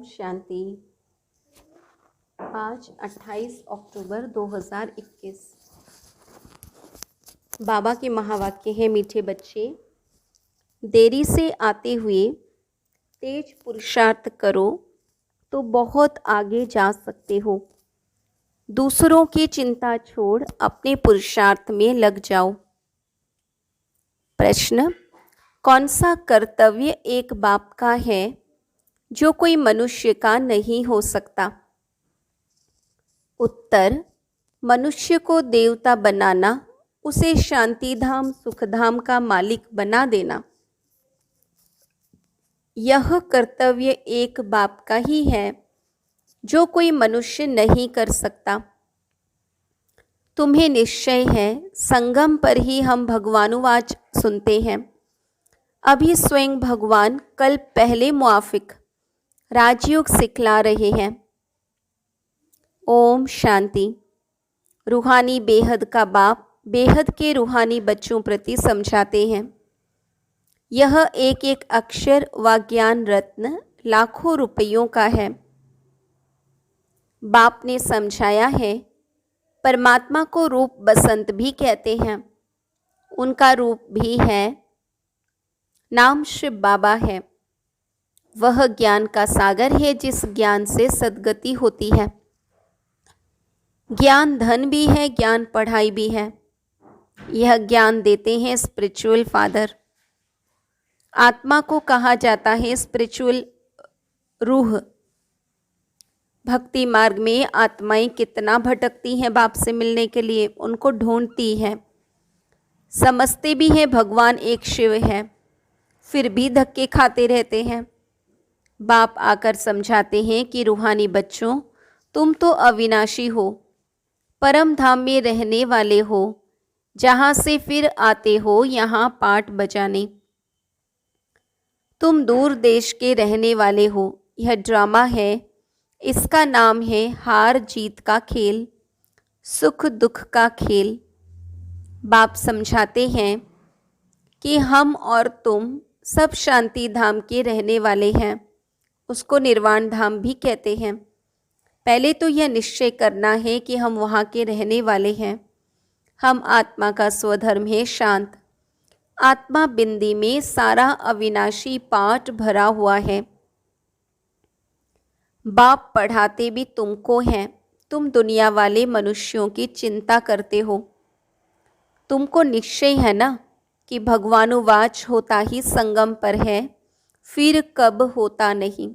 शांति। आज 28 अक्टूबर 2021। बाबा के महावाक्य है, मीठे बच्चे, देरी से आते हुए तेज पुरुषार्थ करो तो बहुत आगे जा सकते हो। दूसरों की चिंता छोड़ अपने पुरुषार्थ में लग जाओ। प्रश्न: कौन सा कर्तव्य एक बाप का है जो कोई मनुष्य का नहीं हो सकता? उत्तर: मनुष्य को देवता बनाना, उसे शांति धाम सुखधाम का मालिक बना देना। यह कर्तव्य एक बाप का ही है जो कोई मनुष्य नहीं कर सकता। तुम्हें निश्चय है, संगम पर ही हम भगवानुवाच सुनते हैं। अभी स्वयं भगवान कल पहले मुआफिक राजयोग सिखला रहे हैं। ओम शांति। रूहानी बेहद का बाप बेहद के रूहानी बच्चों प्रति समझाते हैं। यह एक एक अक्षर व ज्ञान रत्न लाखों रुपयों का है। बाप ने समझाया है, परमात्मा को रूप बसंत भी कहते हैं। उनका रूप भी है, नाम शिव बाबा है। वह ज्ञान का सागर है जिस ज्ञान से सद्गति होती है। ज्ञान धन भी है, ज्ञान पढ़ाई भी है। यह ज्ञान देते हैं स्पिरिचुअल फादर। आत्मा को कहा जाता है स्पिरिचुअल रूह। भक्ति मार्ग में आत्माएं कितना भटकती हैं बाप से मिलने के लिए, उनको ढूंढती हैं। समझते भी हैं भगवान एक शिव है, फिर भी धक्के खाते रहते हैं। बाप आकर समझाते हैं कि रूहानी बच्चों, तुम तो अविनाशी हो, परम धाम में रहने वाले हो, जहाँ से फिर आते हो यहाँ पाठ बजाने। तुम दूर देश के रहने वाले हो। यह ड्रामा है, इसका नाम है हार जीत का खेल, सुख दुख का खेल। बाप समझाते हैं कि हम और तुम सब शांति धाम के रहने वाले हैं। उसको निर्वाण धाम भी कहते हैं। पहले तो यह निश्चय करना है कि हम वहाँ के रहने वाले हैं। हम आत्मा का स्वधर्म है शांत। आत्मा बिंदी में सारा अविनाशी पाठ भरा हुआ है। बाप पढ़ाते भी तुमको हैं। तुम दुनिया वाले मनुष्यों की चिंता करते हो। तुमको निश्चय है ना कि भगवानुवाच होता ही संगम पर है, फिर कब होता नहीं।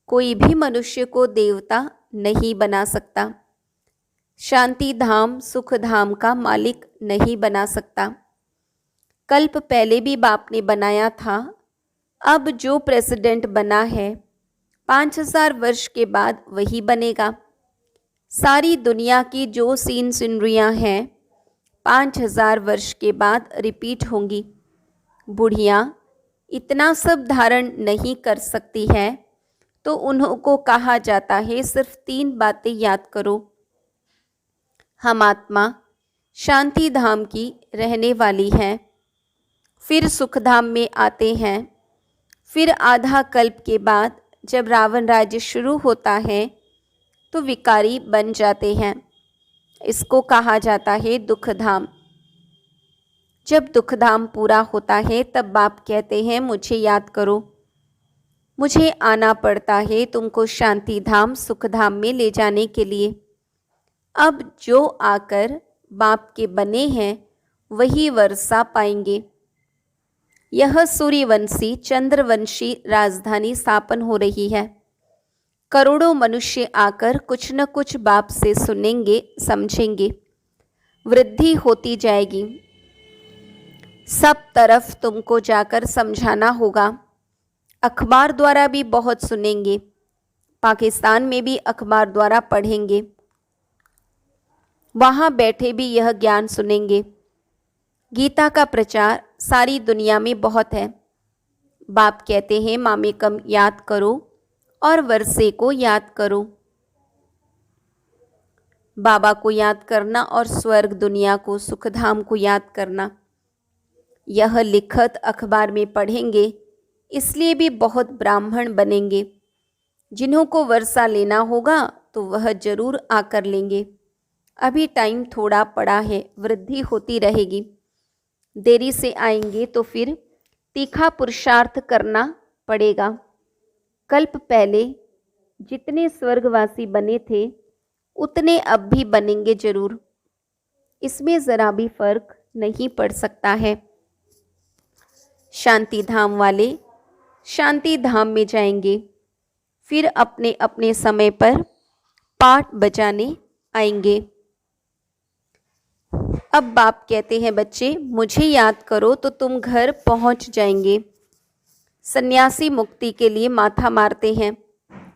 कोई भी मनुष्य को देवता नहीं बना सकता, शांति धाम सुख धाम का मालिक नहीं बना सकता। कल्प पहले भी बाप ने बनाया था। अब जो प्रेसिडेंट बना है 5000 वर्ष के बाद वही बनेगा। सारी दुनिया की जो सीनरियाँ हैं 5000 वर्ष के बाद रिपीट होंगी। बुढ़िया इतना सब धारण नहीं कर सकती है, तो उनको कहा जाता है सिर्फ 3 बातें याद करो। हम आत्मा शांति धाम की रहने वाली हैं, फिर सुख धाम में आते हैं। फिर आधा कल्प के बाद जब रावण राज्य शुरू होता है तो विकारी बन जाते हैं। इसको कहा जाता है दुख धाम। जब दुख धाम पूरा होता है तब बाप कहते हैं, मुझे याद करो। मुझे आना पड़ता है तुमको शांति धाम सुख धाम में ले जाने के लिए। अब जो आकर बाप के बने हैं वही वर्षा पाएंगे। यह सूर्यवंशी चंद्रवंशी राजधानी स्थापन हो रही है। करोड़ों मनुष्य आकर कुछ न कुछ बाप से सुनेंगे, समझेंगे। वृद्धि होती जाएगी। सब तरफ तुमको जाकर समझाना होगा। अखबार द्वारा भी बहुत सुनेंगे। पाकिस्तान में भी अखबार द्वारा पढ़ेंगे। वहाँ बैठे भी यह ज्ञान सुनेंगे। गीता का प्रचार सारी दुनिया में बहुत है। बाप कहते हैं, मामेकम याद करो और वर्षे को याद करो। बाबा को याद करना और स्वर्ग दुनिया को सुखधाम को याद करना। यह लिखत अखबार में पढ़ेंगे, इसलिए भी बहुत ब्राह्मण बनेंगे। जिन्हों को वर्षा लेना होगा तो वह जरूर आकर लेंगे। अभी टाइम थोड़ा पड़ा है, वृद्धि होती रहेगी। देरी से आएंगे तो फिर तीखा पुरुषार्थ करना पड़ेगा। कल्प पहले जितने स्वर्गवासी बने थे उतने अब भी बनेंगे जरूर, इसमें ज़रा भी फर्क नहीं पड़ सकता है। शांति धाम वाले शांति धाम में जाएंगे, फिर अपने अपने समय पर पाठ बजाने आएंगे। अब बाप कहते हैं, बच्चे मुझे याद करो तो तुम घर पहुंच जाएंगे। सन्यासी मुक्ति के लिए माथा मारते हैं,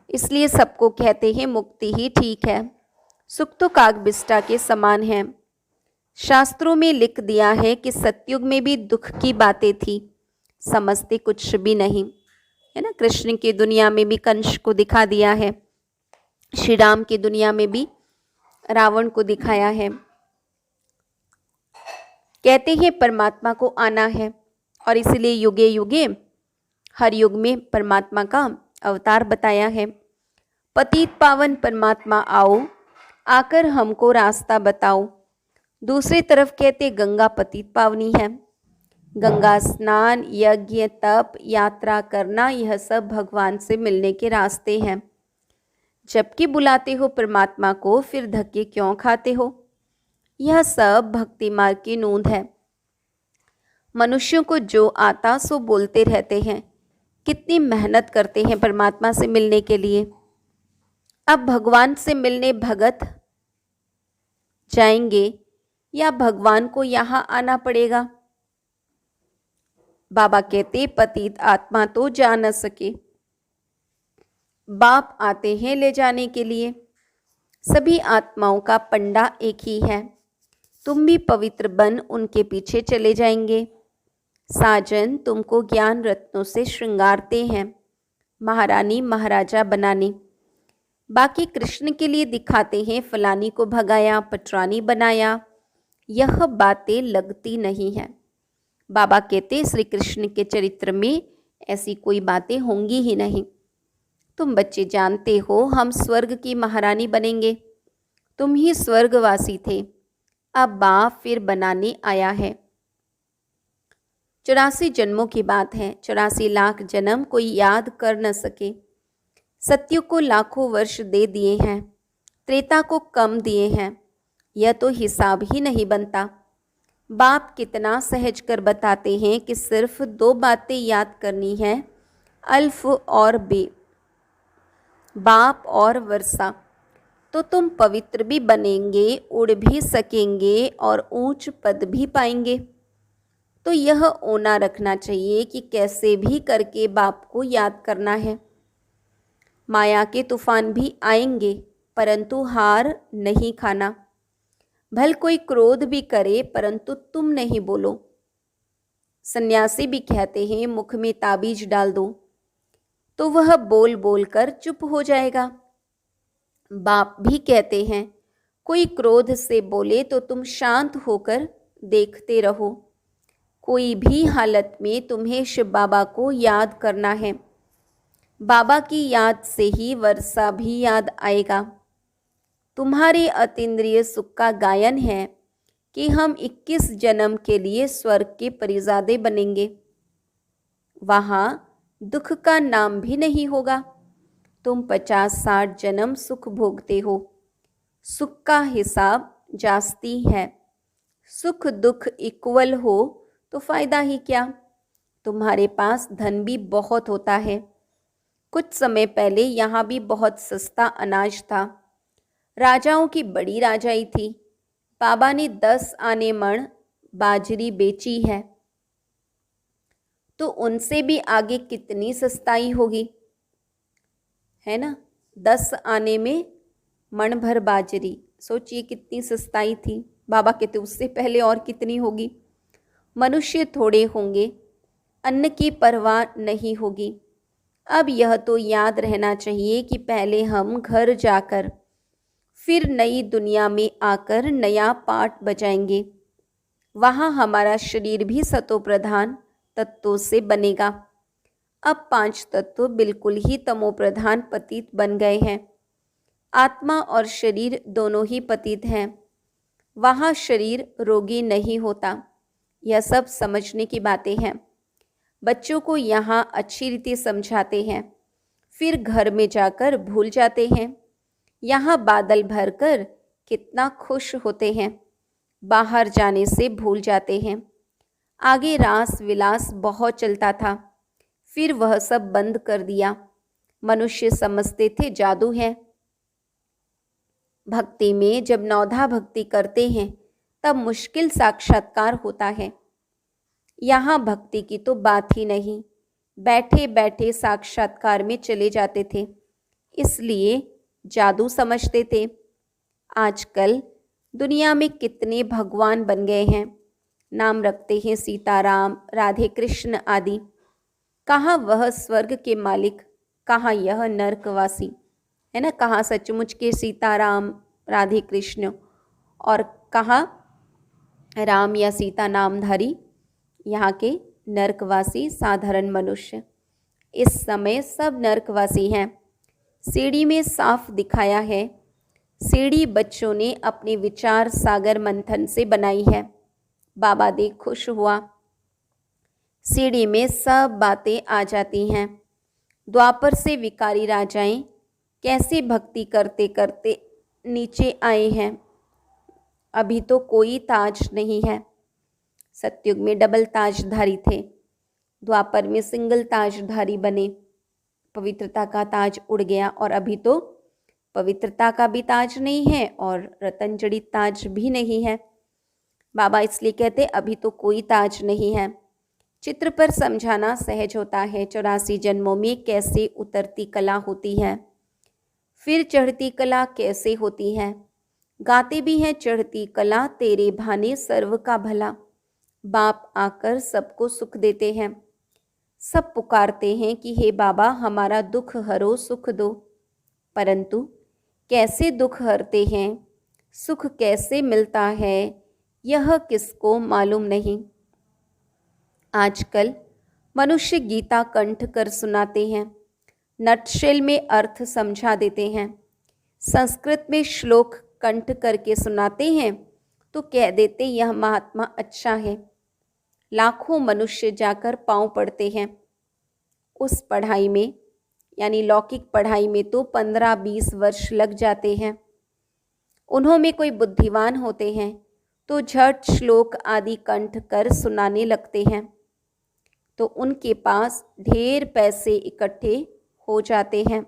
इसलिए सबको कहते हैं मुक्ति ही ठीक है। सुख तो काग बिस्टा के समान है। शास्त्रों में लिख दिया है कि सतयुग में भी दुख की बातें थी, समझते कुछ भी नहीं है ना। कृष्ण की दुनिया में भी कंस को दिखा दिया है, श्री राम की दुनिया में भी रावण को दिखाया है। कहते हैं परमात्मा को आना है और इसलिए युगे युगे हर युग में परमात्मा का अवतार बताया है। पतित पावन परमात्मा आओ, आकर हमको रास्ता बताओ। दूसरी तरफ कहते गंगा पतित पावनी है। गंगा स्नान, यज्ञ, तप, यात्रा करना, यह सब भगवान से मिलने के रास्ते हैं। जबकि बुलाते हो परमात्मा को, फिर धक्के क्यों खाते हो? यह सब भक्ति मार्ग की नोंद है। मनुष्यों को जो आता सो बोलते रहते हैं, कितनी मेहनत करते हैं परमात्मा से मिलने के लिए। अब भगवान से मिलने भगत जाएंगे या भगवान को यहाँ आना पड़ेगा? बाबा कहते पतित आत्मा तो जा न सके, बाप आते हैं ले जाने के लिए। सभी आत्माओं का पंडा एक ही है। तुम भी पवित्र बन उनके पीछे चले जाएंगे। साजन तुमको ज्ञान रत्नों से श्रृंगारते हैं, महारानी महाराजा बनाने। बाकी कृष्ण के लिए दिखाते हैं फलानी को भगाया, पटरानी बनाया। यह बातें लगती नहीं हैं। बाबा कहते श्री कृष्ण के चरित्र में ऐसी कोई बातें होंगी ही नहीं। तुम बच्चे जानते हो हम स्वर्ग की महारानी बनेंगे। तुम ही स्वर्गवासी थे, अब बाप फिर बनाने आया है। 84 जन्मों की बात है। 84 लाख जन्म कोई याद कर न सके। सत्युग को लाखों वर्ष दे दिए हैं, त्रेता को कम दिए हैं। यह तो हिसाब ही नहीं बनता। बाप कितना सहज कर बताते हैं कि सिर्फ 2 बातें याद करनी है, अल्फ और बे, बाप और वर्षा। तो तुम पवित्र भी बनेंगे, उड़ भी सकेंगे और ऊंच पद भी पाएंगे। तो यह ओना रखना चाहिए कि कैसे भी करके बाप को याद करना है। माया के तूफान भी आएंगे, परंतु हार नहीं खाना। भल कोई क्रोध भी करे, परंतु तुम नहीं बोलो। सन्यासी भी कहते हैं मुख में ताबीज डाल दो, तो वह बोल बोल कर चुप हो जाएगा। बाप भी कहते हैं कोई क्रोध से बोले तो तुम शांत होकर देखते रहो। कोई भी हालत में तुम्हें शिव बाबा को याद करना है। बाबा की याद से ही वर्षा भी याद आएगा। तुम्हारे अतीन्द्रिय सुख का गायन है कि हम 21 जन्म के लिए स्वर्ग के परिजादे बनेंगे। वहाँ दुख का नाम भी नहीं होगा। तुम 50-60 जन्म सुख भोगते हो। सुख का हिसाब जास्ती है। सुख दुख इक्वल हो तो फायदा ही क्या। तुम्हारे पास धन भी बहुत होता है। कुछ समय पहले यहाँ भी बहुत सस्ता अनाज था। राजाओं की बड़ी राजाई थी। बाबा ने 10 आने मण बाजरी बेची है, तो उनसे भी आगे कितनी सस्ताई होगी, है ना। 10 आने में मण भर बाजरी, सोचिए कितनी सस्ताई थी। बाबा कहते उससे पहले और कितनी होगी। मनुष्य थोड़े होंगे, अन्न की परवाह नहीं होगी। अब यह तो याद रहना चाहिए कि पहले हम घर जाकर फिर नई दुनिया में आकर नया पाठ बजाएंगे। वहाँ हमारा शरीर भी सतो प्रधान तत्वों से बनेगा। अब 5 तत्व बिल्कुल ही तमोप्रधान पतित बन गए हैं। आत्मा और शरीर दोनों ही पतित हैं। वहाँ शरीर रोगी नहीं होता। यह सब समझने की बातें हैं। बच्चों को यहाँ अच्छी रीति समझाते हैं, फिर घर में जाकर भूल जाते हैं। यहाँ बादल भरकर कितना खुश होते हैं, बाहर जाने से भूल जाते हैं। आगे रास विलास बहुत चलता था, फिर वह सब बंद कर दिया। मनुष्य समझते थे जादू है। भक्ति में जब नौधा भक्ति करते हैं तब मुश्किल साक्षात्कार होता है। यहाँ भक्ति की तो बात ही नहीं, बैठे बैठे साक्षात्कार में चले जाते थे, इसलिए जादू समझते थे। आजकल दुनिया में कितने भगवान बन गए हैं, नाम रखते हैं सीताराम, राधे कृष्ण आदि। कहाँ वह स्वर्ग के मालिक, कहाँ यह नरकवासी, है ना। कहाँ सचमुच के सीताराम राधे कृष्ण, और कहाँ राम या सीता नामधारी यहाँ के नरकवासी साधारण मनुष्य। इस समय सब नरकवासी हैं। सीढ़ी में साफ दिखाया है। सीढ़ी बच्चों ने अपने विचार सागर मंथन से बनाई है। बाबा देख खुश हुआ। सीढ़ी में सब बातें आ जाती हैं। द्वापर से विकारी राजाएं कैसे भक्ति करते करते नीचे आए हैं। अभी तो कोई ताज नहीं है। सतयुग में डबल ताजधारी थे, द्वापर में सिंगल ताजधारी बने। पवित्रता का ताज उड़ गया और अभी तो पवित्रता का भी ताज नहीं है और रतन जड़ित ताज भी नहीं है। बाबा इसलिए कहते अभी तो कोई ताज नहीं है। चित्र पर समझाना सहज होता है। 84 जन्मों में कैसे उतरती कला होती है, फिर चढ़ती कला कैसे होती है। गाते भी हैं चढ़ती कला तेरे भाने सर्व का भला। बाप आकर सबको सुख देते हैं। सब पुकारते हैं कि हे बाबा हमारा दुख हरो सुख दो, परंतु कैसे दुख हरते हैं, सुख कैसे मिलता है, यह किसको मालूम नहीं। आजकल मनुष्य गीता कंठ कर सुनाते हैं, नटशेल में अर्थ समझा देते हैं। संस्कृत में श्लोक कंठ करके सुनाते हैं तो कह देते यह महात्मा अच्छा है। लाखों मनुष्य जाकर पांव पड़ते हैं। उस पढ़ाई में यानी लौकिक पढ़ाई में तो 15-20 वर्ष लग जाते हैं। उन्हों में कोई बुद्धिमान होते हैं तो झट श्लोक आदि कंठ कर सुनाने लगते हैं, तो उनके पास ढेर पैसे इकट्ठे हो जाते हैं।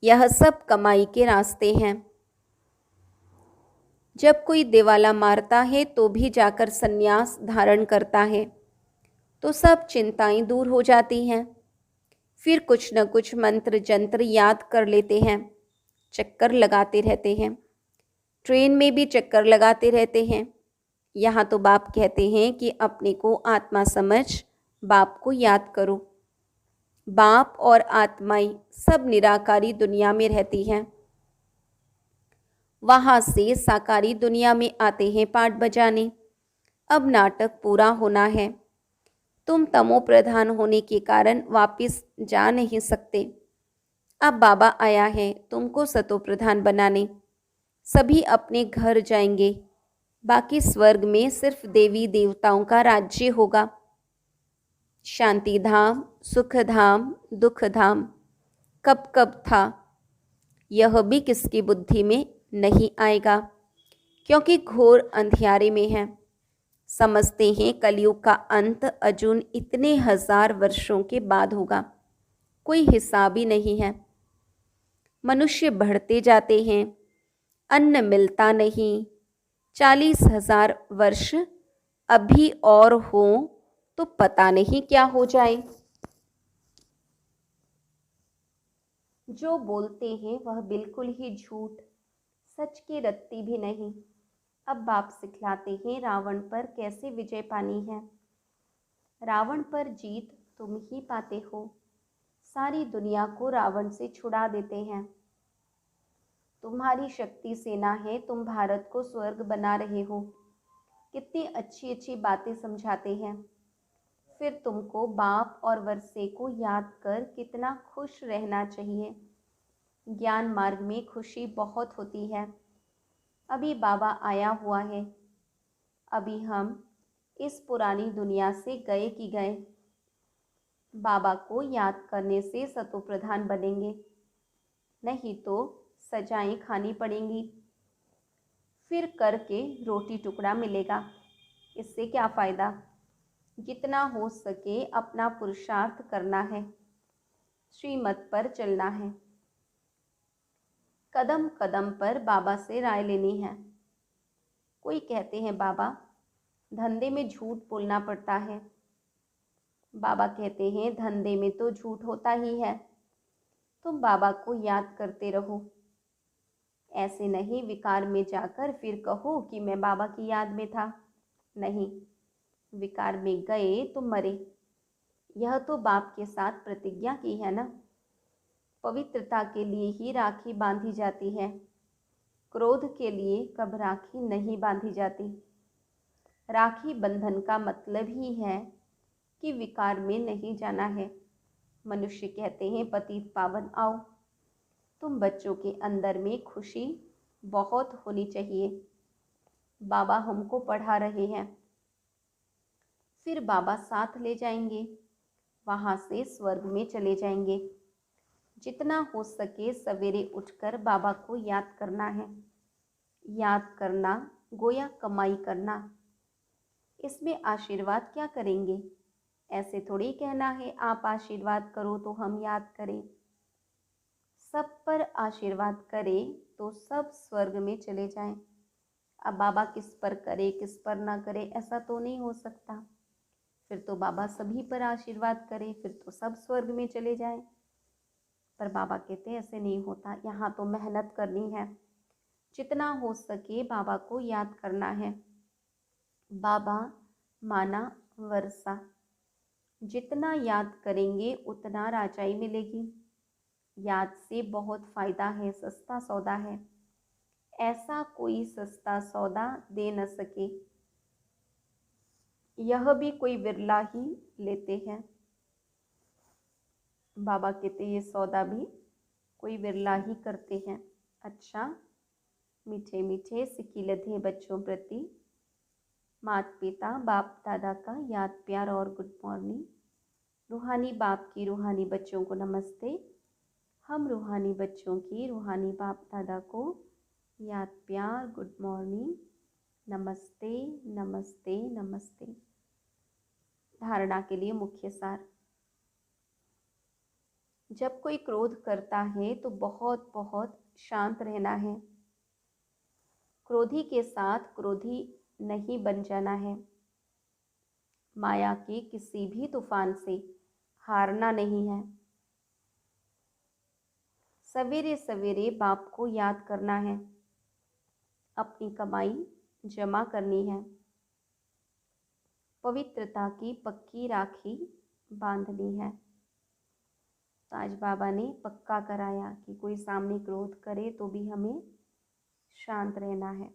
यह सब कमाई के रास्ते हैं। जब कोई दिवाला मारता है तो भी जाकर संन्यास धारण करता है, तो सब चिंताएं दूर हो जाती हैं। फिर कुछ न कुछ मंत्र जंत्र याद कर लेते हैं, चक्कर लगाते रहते हैं। ट्रेन में भी चक्कर लगाते रहते हैं। यहाँ तो बाप कहते हैं कि अपने को आत्मा समझ बाप को याद करो। बाप और आत्माएं सब निराकारी दुनिया में रहती हैं। वहाँ से साकारी दुनिया में आते हैं पाठ बजाने। अब नाटक पूरा होना है। तुम तमो प्रधान होने के कारण वापस जा नहीं सकते। अब बाबा आया है तुमको सतो प्रधान बनाने। सभी अपने घर जाएंगे। बाकी स्वर्ग में सिर्फ देवी देवताओं का राज्य होगा। शांति धाम, सुख धाम, दुख धाम कब कब था, यह भी किसकी बुद्धि में नहीं आएगा, क्योंकि घोर अंधियारे में है। समझते हैं कलयुग का अंत अजून इतने हजार वर्षों के बाद होगा, कोई हिसाब ही नहीं है। मनुष्य बढ़ते जाते हैं, अन्न मिलता नहीं। 40,000 वर्ष अभी और हो तो पता नहीं क्या हो जाए। जो बोलते हैं वह बिल्कुल ही झूठ, सच की रत्ती भी नहीं। अब बाप सिखलाते हैं रावण पर कैसे विजय पानी है। रावण पर जीत तुम ही पाते हो। सारी दुनिया को रावण से छुड़ा देते हैं। तुम्हारी शक्ति सेना है, तुम भारत को स्वर्ग बना रहे हो। कितनी अच्छी अच्छी बातें समझाते हैं। फिर तुमको बाप और वर्षे को याद कर कितना खुश रहना चाहिए। ज्ञान मार्ग में खुशी बहुत होती है। अभी बाबा आया हुआ है। अभी हम इस पुरानी दुनिया से गए कि गए। बाबा को याद करने से सतोप्रधान बनेंगे, नहीं तो सजाएं खानी पड़ेंगी। फिर करके रोटी टुकड़ा मिलेगा, इससे क्या फ़ायदा। जितना हो सके अपना पुरुषार्थ करना है, श्रीमत पर चलना है। कदम कदम पर बाबा से राय लेनी है। कोई कहते हैं बाबा धंधे में झूठ बोलना पड़ता है। बाबा कहते हैं धंधे में तो झूठ होता ही है। तुम बाबा को याद करते रहो। ऐसे नहीं विकार में जाकर फिर कहो कि मैं बाबा की याद में था। नहीं, विकार में गए तो मरे। यह तो बाप के साथ प्रतिज्ञा की है ना। पवित्रता के लिए ही राखी बांधी जाती है, क्रोध के लिए कब राखी नहीं बांधी जाती। राखी बंधन का मतलब ही है कि विकार में नहीं जाना है। मनुष्य कहते हैं पतित पावन आओ। तुम बच्चों के अंदर में खुशी बहुत होनी चाहिए। बाबा हमको पढ़ा रहे हैं, फिर बाबा साथ ले जाएंगे, वहाँ से स्वर्ग में चले जाएंगे। जितना हो सके सवेरे उठकर बाबा को याद करना है। याद करना गोया कमाई करना। इसमें आशीर्वाद क्या करेंगे। ऐसे थोड़ी कहना है आप आशीर्वाद करो तो हम याद करें। सब पर आशीर्वाद करें तो सब स्वर्ग में चले जाएं। अब बाबा किस पर करे किस पर ना करे ऐसा तो नहीं हो सकता। फिर तो बाबा सभी पर आशीर्वाद करे, फिर तो सब स्वर्ग में चले जाएं। पर बाबा कहते हैं ऐसे नहीं होता, यहाँ तो मेहनत करनी है। जितना हो सके बाबा को याद करना है। बाबा माना वर्षा। जितना याद करेंगे उतना राजाई मिलेगी। याद से बहुत फ़ायदा है, सस्ता सौदा है। ऐसा कोई सस्ता सौदा दे न सके। यह भी कोई विरला ही लेते हैं। बाबा कहते ये सौदा भी कोई विरला ही करते हैं। अच्छा, मीठे मीठे सिकीलधे बच्चों प्रति माता पिता बाप दादा का याद प्यार और गुड मॉर्निंग। रूहानी बाप की रूहानी बच्चों को नमस्ते। हम रूहानी बच्चों की रूहानी बाप दादा को याद प्यार गुड मॉर्निंग, नमस्ते नमस्ते नमस्ते। धारणा के लिए मुख्य सार। जब कोई क्रोध करता है तो बहुत बहुत शांत रहना है। क्रोधी के साथ क्रोधी नहीं बन जाना है। माया के किसी भी तूफान से हारना नहीं है। सवेरे सवेरे बाप को याद करना है। अपनी कमाई जमा करनी है। पवित्रता की पक्की राखी बांधनी है। तो आज बाबा ने पक्का कराया कि कोई सामने क्रोध करे तो भी हमें शांत रहना है।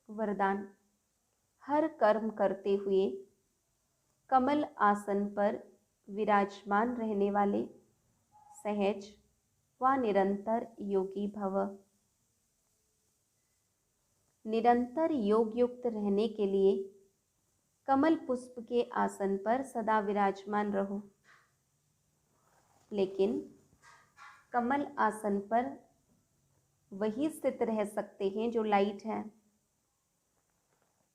वरदान। हर कर्म करते हुए कमल आसन पर विराजमान रहने वाले सहज व निरंतर योगी भव। निरंतर योग युक्त रहने के लिए कमल पुष्प के आसन पर सदा विराजमान रहो। लेकिन कमल आसन पर वही स्थित रह सकते हैं जो लाइट है।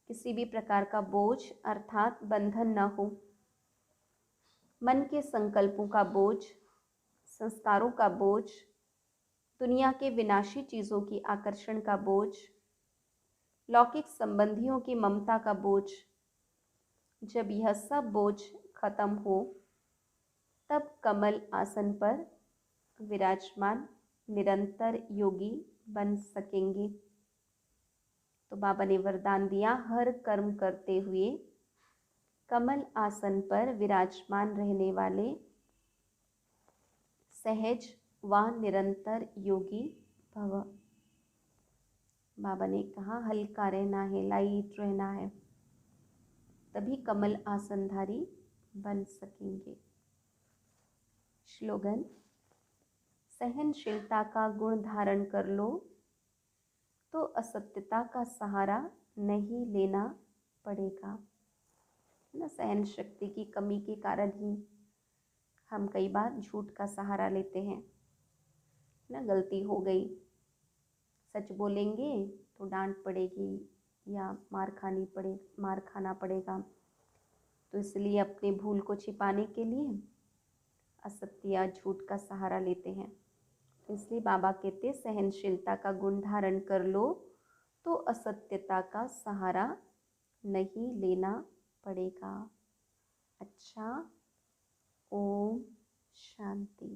किसी भी प्रकार का बोझ अर्थात बंधन न हो। मन के संकल्पों का बोझ, संस्कारों का बोझ, दुनिया के विनाशी चीज़ों की आकर्षण का बोझ, लौकिक संबंधियों की ममता का बोझ। जब यह सब बोझ खत्म हो तब कमल आसन पर विराजमान निरंतर योगी बन सकेंगे। तो बाबा ने वरदान दिया, हर कर्म करते हुए कमल आसन पर विराजमान रहने वाले सहज व निरंतर योगी भव। बाबा ने कहा हल्का रहना है, लाइट रहना है। तभी कमल आसनधारी बन सकेंगे। स्लोगन: सहनशीलता का गुण धारण कर लो तो असत्यता का सहारा नहीं लेना पड़ेगा। ना, सहन शक्ति की कमी के कारण ही हम कई बार झूठ का सहारा लेते हैं ना। गलती हो गई, सच बोलेंगे तो डांट पड़ेगी या मार खाना पड़ेगा, तो इसलिए अपने भूल को छिपाने के लिए असत्य या झूठ का सहारा लेते हैं। तो इसलिए बाबा कहते सहनशीलता का गुण धारण कर लो तो असत्यता का सहारा नहीं लेना पड़ेगा। अच्छा, ओम शांति।